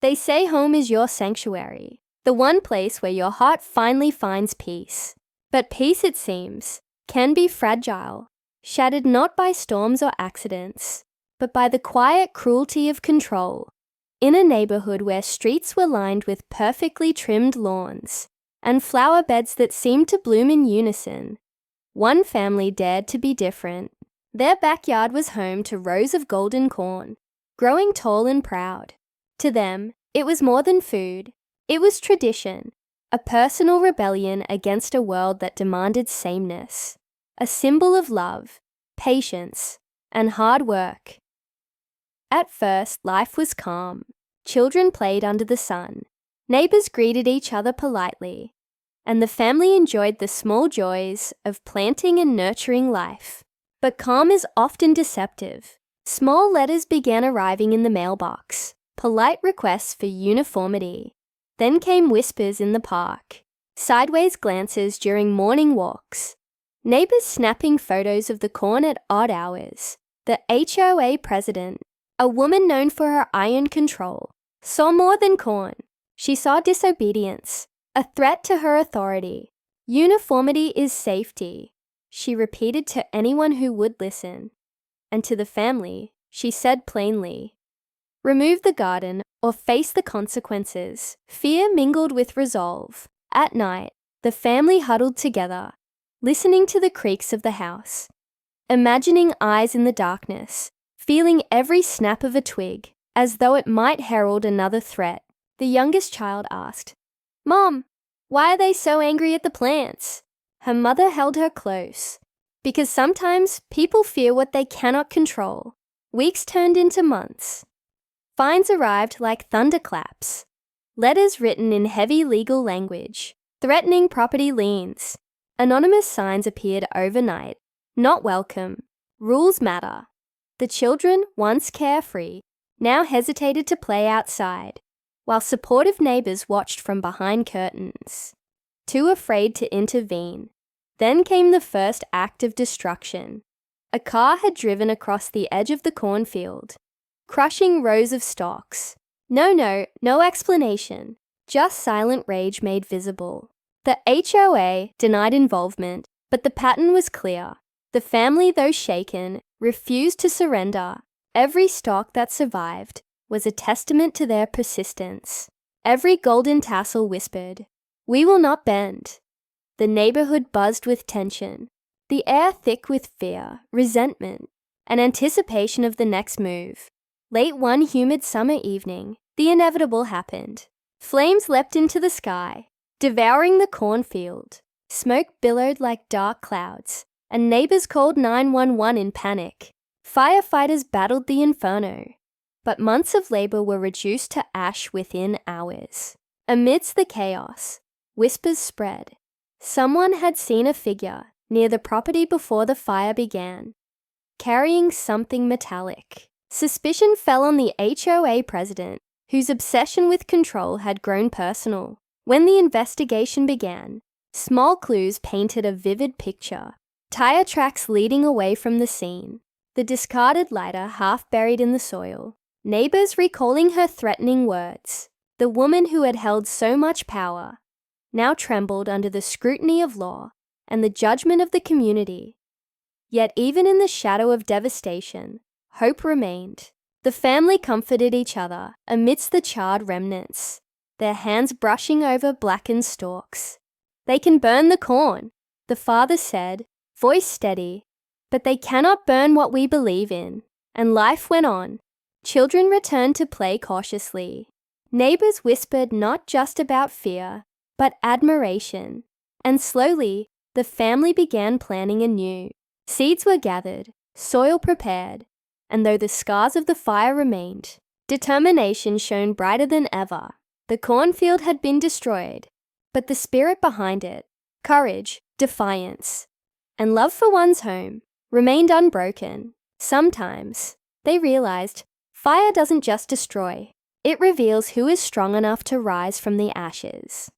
They say home is your sanctuary, the one place where your heart finally finds peace. But peace, it seems, can be fragile, shattered not by storms or accidents, but by the quiet cruelty of control. In a neighborhood where streets were lined with perfectly trimmed lawns and flower beds that seemed to bloom in unison, one family dared to be different. Their backyard was home to rows of golden corn, growing tall and proud. To them, it was more than food. It was tradition, a personal rebellion against a world that demanded sameness, a symbol of love, patience, and hard work. At first, life was calm. Children played under the sun. Neighbors greeted each other politely, and the family enjoyed the small joys of planting and nurturing life. But calm is often deceptive. Small letters began arriving in the mailbox, polite requests for uniformity. Then came whispers in the park, sideways glances during morning walks, neighbors snapping photos of the corn at odd hours. The HOA president, a woman known for her iron control, saw more than corn. She saw disobedience, a threat to her authority. Uniformity is safety, she repeated to anyone who would listen. And to the family, she said plainly, remove the garden or face the consequences. Fear mingled with resolve. At night, the family huddled together, listening to the creaks of the house, imagining eyes in the darkness, feeling every snap of a twig, as though it might herald another threat. The youngest child asked, Mom, why are they so angry at the plants? Her mother held her close. Because sometimes people fear what they cannot control. Weeks turned into months. Fines arrived like thunderclaps. Letters written in heavy legal language, threatening property liens. Anonymous signs appeared overnight. Not welcome. Rules matter. The children, once carefree, now hesitated to play outside, while supportive neighbors watched from behind curtains, too afraid to intervene. Then came the first act of destruction. A car had driven across the edge of the cornfield, crushing rows of stalks. No explanation, just silent rage made visible. The HOA denied involvement, but the pattern was clear. The family, though shaken, refused to surrender. Every stalk that survived was a testament to their persistence. Every golden tassel whispered, we will not bend. The neighborhood buzzed with tension, the air thick with fear, resentment, and anticipation of the next move. Late one humid summer evening, the inevitable happened. Flames leapt into the sky, devouring the cornfield. Smoke billowed like dark clouds, and neighbors called 911 in panic. Firefighters battled the inferno, but months of labor were reduced to ash within hours. Amidst the chaos, whispers spread. Someone had seen a figure near the property before the fire began, carrying something metallic. Suspicion fell on the HOA president, whose obsession with control had grown personal. When the investigation began, small clues painted a vivid picture. Tire tracks leading away from the scene, the discarded lighter half buried in the soil, neighbors recalling her threatening words. The woman who had held so much power now trembled under the scrutiny of law and the judgment of the community. Yet even in the shadow of devastation, hope remained. The family comforted each other amidst the charred remnants, their hands brushing over blackened stalks. They can burn the corn, the father said, voice steady, but they cannot burn what we believe in. And life went on. Children returned to play cautiously. Neighbors whispered not just about fear, but admiration. And slowly, the family began planning anew. Seeds were gathered, soil prepared, and though the scars of the fire remained, determination shone brighter than ever. The cornfield had been destroyed, but the spirit behind it, courage, defiance, and love for one's home, remained unbroken. Sometimes, they realized, fire doesn't just destroy, it reveals who is strong enough to rise from the ashes.